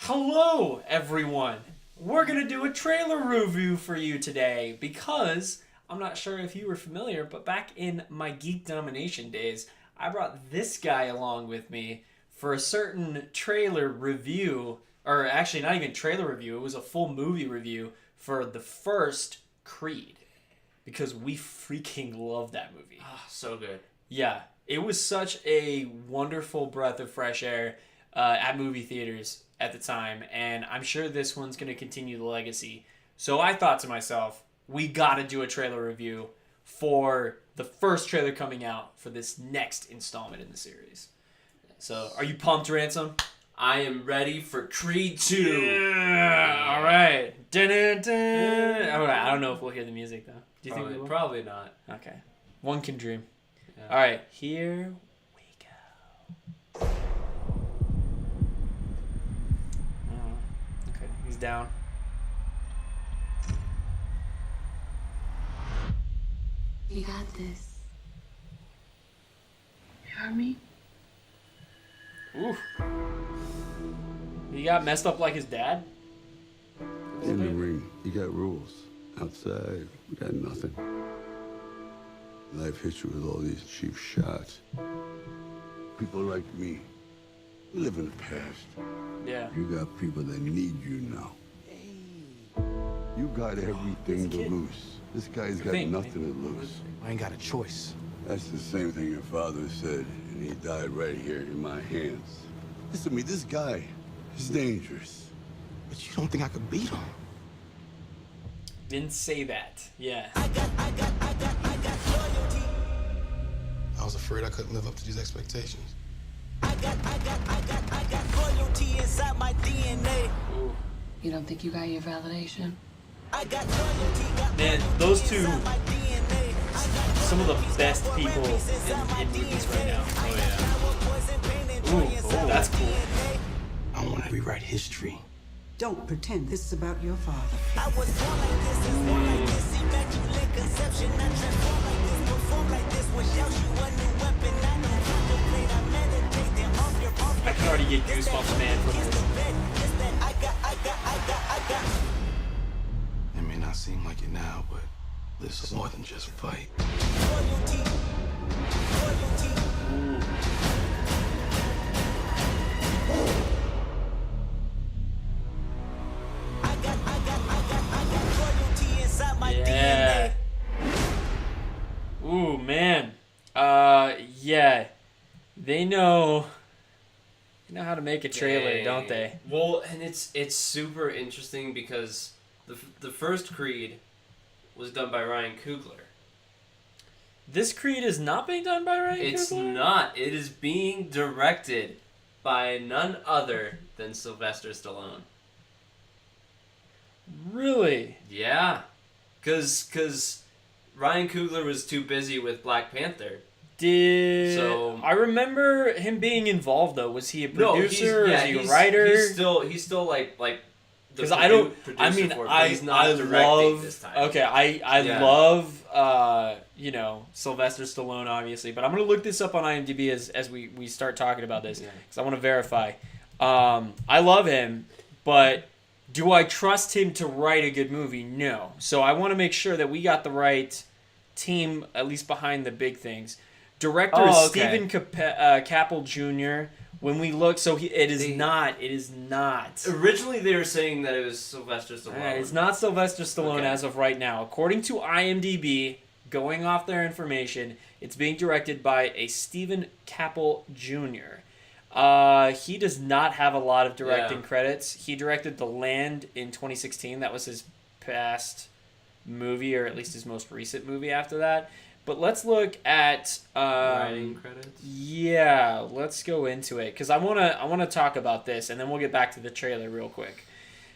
Hello, everyone. We're going to do a trailer review for you today because I'm not sure if you were familiar, but back in my Geek Domination days, I brought this guy along with me for a certain trailer review, or actually not even trailer review, it was a full movie review for the first Creed because we freaking love that movie. So good. Yeah, it was such a wonderful breath of fresh air at movie theaters at the time, and I'm sure this one's going to continue the legacy. So I thought to myself, we got to do a trailer review for the first trailer coming out for this next installment in the series. So, are you pumped, Ransom? I am ready for Creed 2. Yeah. All right. Dun-dun-dun. All right. I don't know if we'll hear the music, though. Do you think we will? Probably not. Okay. One can dream. Yeah. All right. Here we go. Okay. He's down. You got this. You heard me? Ooh. He got messed up like his dad? In the ring, you got rules. Outside, we got nothing. Life hits you with all these cheap shots. People like me, we live in the past. Yeah. You got people that need you now. You got everything to lose. This guy's got nothing to lose. I ain't got a choice. That's the same thing your father said, and he died right here in my hands. Listen to me, this guy is dangerous. But you don't think I could beat him? Didn't say that. Yeah. I was afraid I couldn't live up to these expectations. You don't think you got your validation? Man, those two, some of the best people in movies right now. Oh, yeah. Ooh, that's cool. I want to rewrite history. Don't pretend this is about your father. I can already get goosebumps, man, from this. It may not seem like it now, but this is more than just a fight. Yeah. Ooh, man. Yeah. They know how to make a trailer, Dang. don't they? Well, and it's super interesting because the first Creed was done by Ryan Coogler. This Creed is not being done by Ryan It's Coogler? not. It is being directed by none other than Sylvester Stallone. Really? Yeah. Because Ryan Coogler was too busy with Black Panther. So I remember him being involved though. Was he a producer? Is he a he's, writer? He's still like the Because I don't. producer I mean, for it, but he's not directing love. this time. Okay, I Yeah. love Sylvester Stallone obviously, but I'm gonna look this up on IMDb as we start talking about this because I want to verify. I love him, but do I trust him to write a good movie? No. So I want to make sure that we got the right team at least behind the big things. Director is Stephen Cappell Jr. When we look, it is not. Originally, they were saying that it was Sylvester Stallone. It's not Sylvester Stallone as of right now. According to IMDb, going off their information, it's being directed by a Stephen Cappell Jr. He does not have a lot of directing credits. He directed The Land in 2016. That was his past movie, or at least his most recent movie after that. But let's look at writing credits. Yeah, let's go into it because I wanna talk about this, and then we'll get back to the trailer real quick.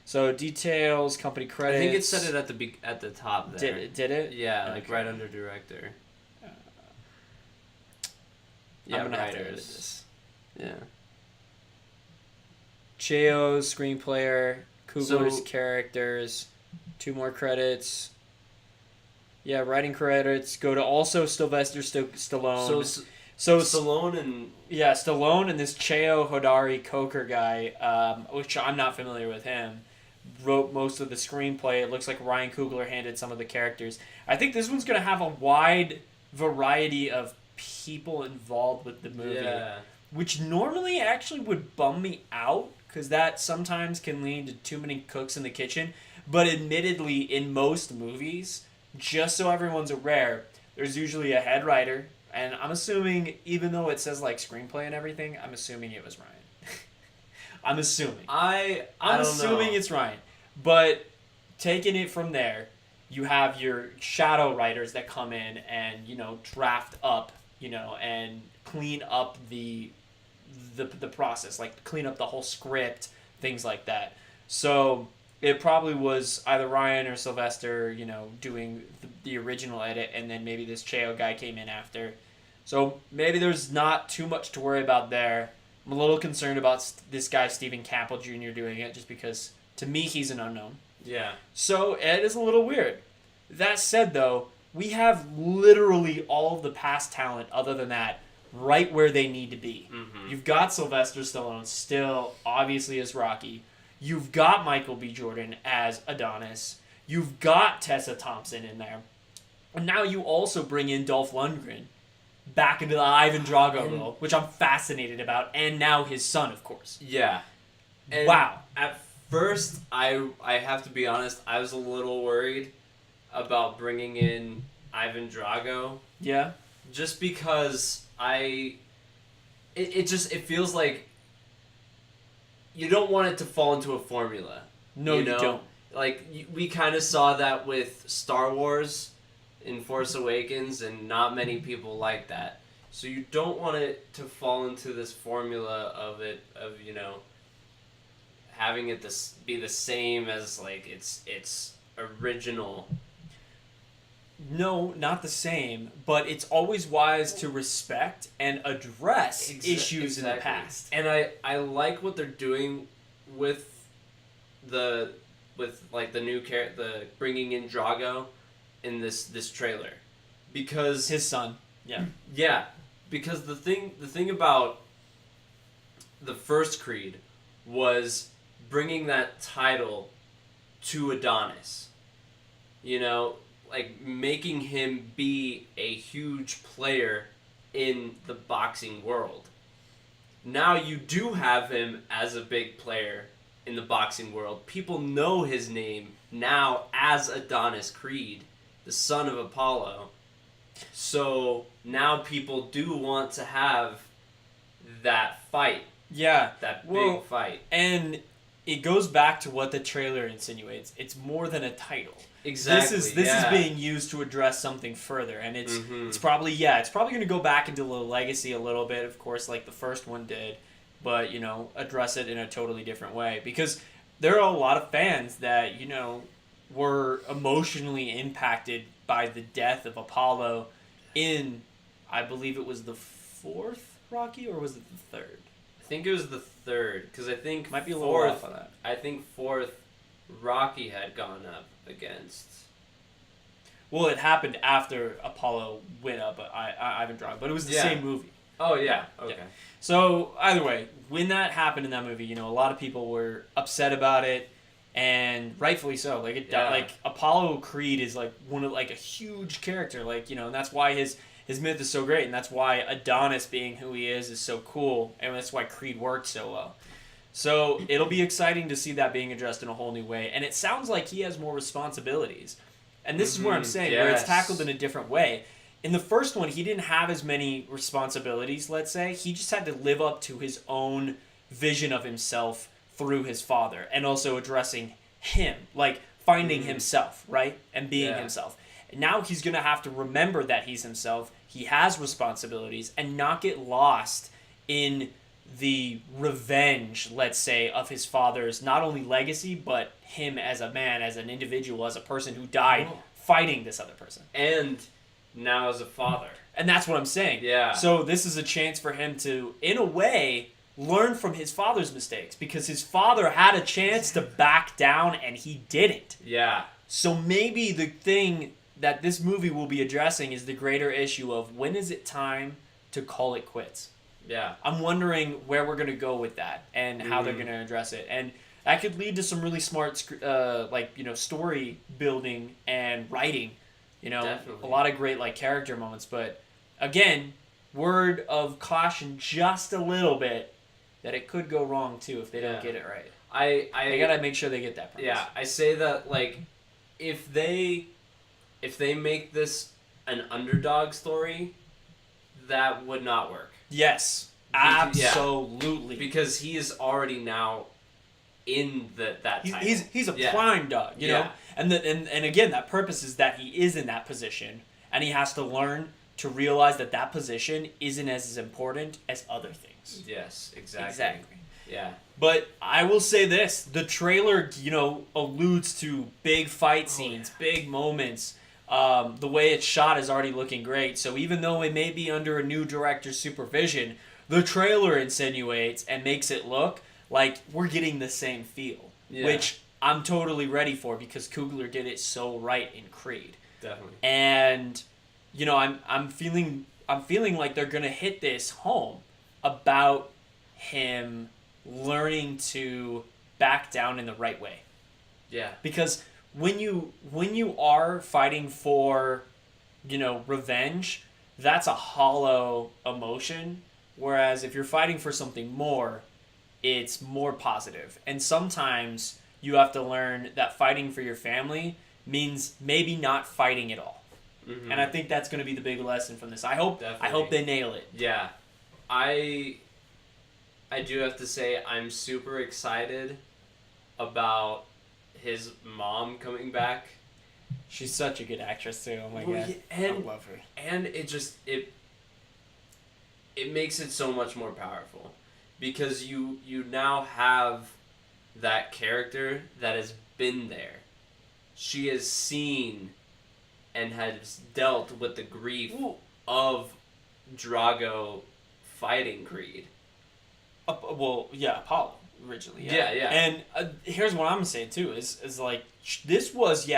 So details, company credits. I think it said it at the top there. Did it? Yeah, like right under director. I'm gonna have to edit this. Yeah. Cheo's screenplayer, Coogler's So- characters, 2 more credits. Yeah, writing credits go to also Sylvester Stallone. So So Stallone and Stallone and this Cheo Hodari Coker guy, which I'm not familiar with him, wrote most of the screenplay. It looks like Ryan Coogler handed some of the characters. I think this one's going to have a wide variety of people involved with the movie, which normally actually would bum me out because that sometimes can lead to too many cooks in the kitchen. But admittedly, in most movies, just so everyone's aware, there's usually a head writer. And I'm assuming, even though it says like screenplay and everything, I'm assuming it was Ryan. I'm assuming. I'm assuming it's Ryan. But taking it from there, you have your shadow writers that come in and, draft up, and clean up the process, like clean up the whole script, things like that. So it probably was either Ryan or Sylvester, doing the original edit, and then maybe this Cheo guy came in after. So maybe there's not too much to worry about there. I'm a little concerned about this guy, Stephen Campbell Jr., doing it, just because, to me, he's an unknown. Yeah. So it is a little weird. That said, though, we have literally all of the past talent, other than that, right where they need to be. Mm-hmm. You've got Sylvester Stallone still, obviously, as Rocky. You've got Michael B. Jordan as Adonis. You've got Tessa Thompson in there. And now you also bring in Dolph Lundgren back into the Ivan Drago role, which I'm fascinated about, and now his son, of course. Yeah. And wow. At first, I have to be honest, I was a little worried about bringing in Ivan Drago. Yeah. Just because it feels like you don't want it to fall into a formula. No, you don't. Like, we kind of saw that with Star Wars in Force Awakens, and not many people like that. So you don't want it to fall into this formula of having it be the same as, like, its original. No, not the same, but it's always wise to respect and address issues in the past. And I like what they're doing with the new the bringing in Drago in this trailer, because his son. Yeah, because the thing about the first Creed was bringing that title to Adonis. Like, making him be a huge player in the boxing world. Now you do have him as a big player in the boxing world. People know his name now as Adonis Creed, the son of Apollo. So now people do want to have that fight. Yeah. That big fight. And it goes back to what the trailer insinuates. It's more than a title. Exactly. This is being used to address something further, and it's probably going to go back into the legacy a little bit, of course, like the first one did, but address it in a totally different way, because there are a lot of fans that were emotionally impacted by the death of Apollo in, I believe it was the fourth Rocky, or was it the third? I think it was the third, because I think might be a little off on that. I think fourth Rocky had gone up against. Well, it happened after Apollo went up Ivan Drago, but it was the same movie. Oh yeah, okay. Yeah. So either way, when that happened in that movie, a lot of people were upset about it, and rightfully so. Like like Apollo Creed is like one of a huge character, and that's why his myth is so great, and that's why Adonis being who he is so cool, and that's why Creed worked so well. So it'll be exciting to see that being addressed in a whole new way. And it sounds like he has more responsibilities. And this is where I'm saying, where it's tackled in a different way. In the first one, he didn't have as many responsibilities, let's say. He just had to live up to his own vision of himself through his father. And also addressing him, like finding himself, right? And being himself. And now he's going to have to remember that he's himself. He has responsibilities, and not get lost in the revenge, let's say, of his father's not only legacy, but him as a man, as an individual, as a person who died fighting this other person. And now as a father. And that's what I'm saying. Yeah. So this is a chance for him to, in a way, learn from his father's mistakes, because his father had a chance to back down and he didn't. Yeah. So maybe the thing that this movie will be addressing is the greater issue of when is it time to call it quits. Yeah. I'm wondering where we're going to go with that and how they're going to address it. And that could lead to some really smart, story building and writing. Definitely. A lot of great, character moments. But, again, word of caution just a little bit that it could go wrong, too, if they don't get it right. They got to make sure they get that premise. Yeah, I say that, if they make this an underdog story, that would not work. Yes, absolutely. Because he is already now in that title. He's a prime dog, you know? And again, that purpose is that he is in that position, and he has to learn to realize that position isn't as important as other things. Yes, exactly. Exactly. Yeah. But I will say this, the trailer, alludes to big fight scenes, big moments. The way it's shot is already looking great. So even though it may be under a new director's supervision, the trailer insinuates and makes it look like we're getting the same feel, which I'm totally ready for because Coogler did it so right in Creed. Definitely. And I'm feeling like they're gonna hit this home about him learning to back down in the right way. Yeah. Because when you are fighting for, revenge, that's a hollow emotion. Whereas if you're fighting for something more, it's more positive. And sometimes you have to learn that fighting for your family means maybe not fighting at all. Mm-hmm. And I think that's going to be the big lesson from this. I hope they nail it. Yeah. I do have to say I'm super excited about his mom coming back. She's such a good actress too. Oh my god. I love her. And it makes it so much more powerful because you now have that character that has been there. She has seen and has dealt with the grief of Drago fighting Creed. Apollo originally. Yeah. And here's what I'm saying too is this was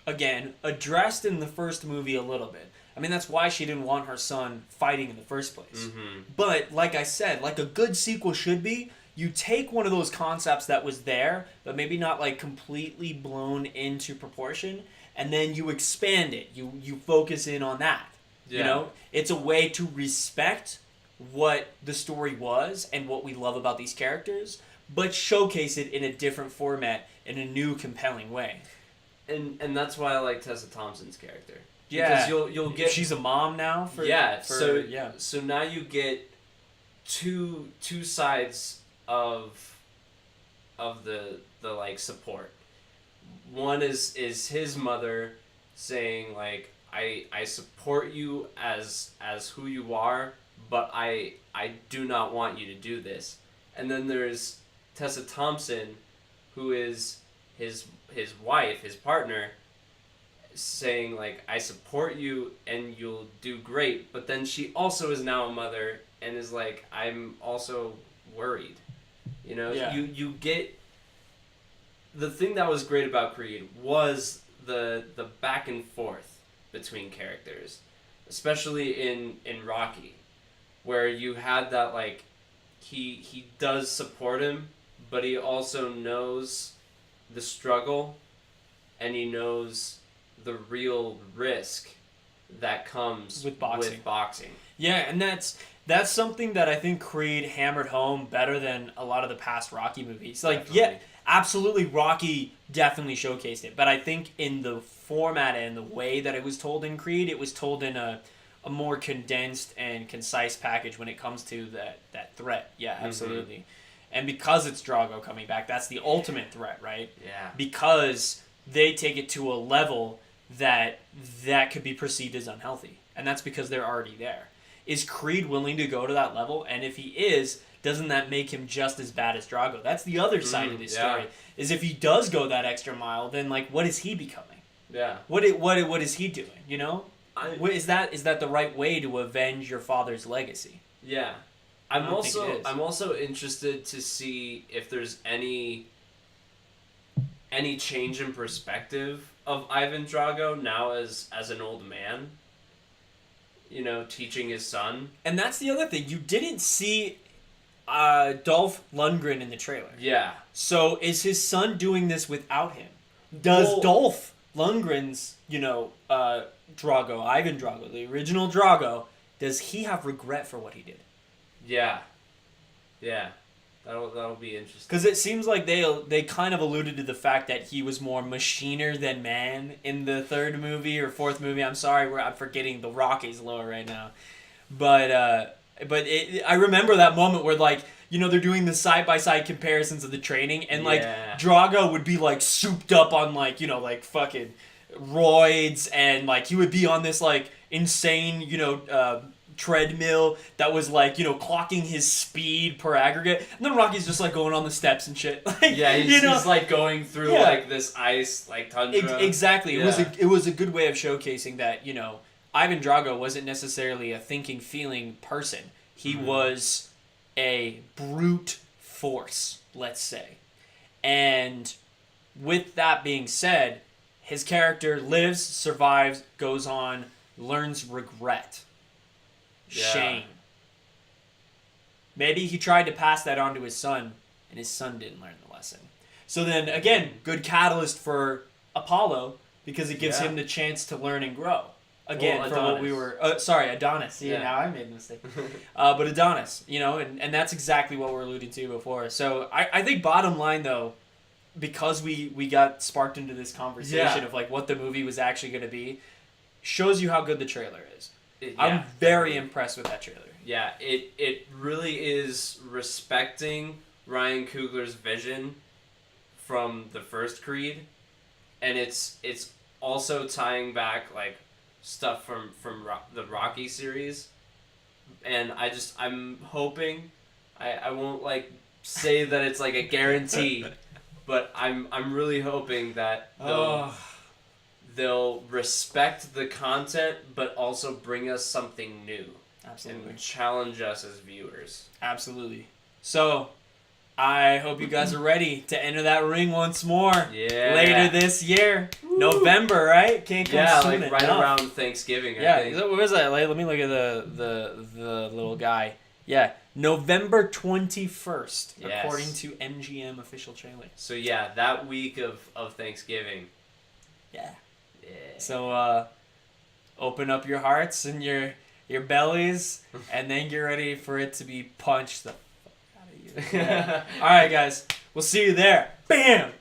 again addressed in the first movie a little bit. I mean that's why she didn't want her son fighting in the first place. Mm-hmm. But like I said, like a good sequel should be, you take one of those concepts that was there, but maybe not completely blown into proportion, and then you expand it. You focus in on that. Yeah. It's a way to respect what the story was and what we love about these characters, but showcase it in a different format in a new compelling way. And that's why I like Tessa Thompson's character. Yeah, because you'll get she's a mom now. So now you get two sides of the support. One is his mother saying I support you as who you are, but I do not want you to do this. And then there's Tessa Thompson, who is his wife, his partner, saying I support you and you'll do great, but then she also is now a mother and is I'm also worried. You get the thing that was great about Creed was the back and forth between characters, especially in Rocky, where you had that he does support him, but he also knows the struggle and he knows the real risk that comes with boxing. Yeah, and that's something that I think Creed hammered home better than a lot of the past Rocky movies. Absolutely, Rocky definitely showcased it, but I think in the format and the way that it was told in Creed, it was told in a more condensed and concise package when it comes to that threat. Yeah, absolutely. Mm-hmm. And because it's Drago coming back, that's the ultimate threat, right? Yeah. Because they take it to a level that could be perceived as unhealthy. And that's because they're already there. Is Creed willing to go to that level? And if he is, doesn't that make him just as bad as Drago? That's the other side of this story. Is if he does go that extra mile, then what is he becoming? Yeah. What is he doing? Is that the right way to avenge your father's legacy? Yeah. I'm also interested to see if there's any change in perspective of Ivan Drago now as an old man. teaching his son. And that's the other thing. You didn't see Dolph Lundgren in the trailer. Yeah. So is his son doing this without him? Does Dolph Lundgren's, Drago, Ivan Drago, the original Drago, does he have regret for what he did? Yeah. Yeah. That'll be interesting. Because it seems like they kind of alluded to the fact that he was more machiner than man in the third movie or fourth movie. I'm sorry, I'm forgetting. The Rocky's lower right now. But I remember that moment where they're doing the side by side comparisons of the training, and Drago would be souped up on fucking roids, and he would be on this insane treadmill that was clocking his speed per aggregate, and then Rocky's just going on the steps and shit. He's going through this ice tundra. Exactly. Yeah. It was a good way of showcasing that Ivan Drago wasn't necessarily a thinking, feeling person. He was a brute force, let's say. And with that being said, his character lives, survives, goes on, learns regret. Shame. Maybe he tried to pass that on to his son, and his son didn't learn the lesson. So then, again, good catalyst for Apollo, because it gives him the chance to learn and grow. Again, from what we were... Adonis. See, now I made a mistake. But Adonis, and that's exactly what we're alluding to before. So I think bottom line, though, because we got sparked into this conversation of what the movie was actually going to be, shows you how good the trailer is. I'm very impressed with that trailer. Yeah, it really is respecting Ryan Coogler's vision from the first Creed, and it's also tying back stuff from the Rocky series, and I'm hoping I won't say that it's a guarantee, but I'm really hoping that they'll respect the content, but also bring us something new. Absolutely. And challenge us as viewers. Absolutely. So, I hope you guys are ready to enter that ring once more. Yeah. Later this year. Woo. November, right? Can't come soon right enough. around Thanksgiving, Yeah. I think. What was that? Let me look at the little guy. Yeah. November 21st, Yes. according to MGM official trailer. So, that week of Thanksgiving. Yeah. Yeah. So, open up your hearts and your bellies, and then get ready for it to be punched the fuck out of you. Yeah. All right, guys. We'll see you there. Bam!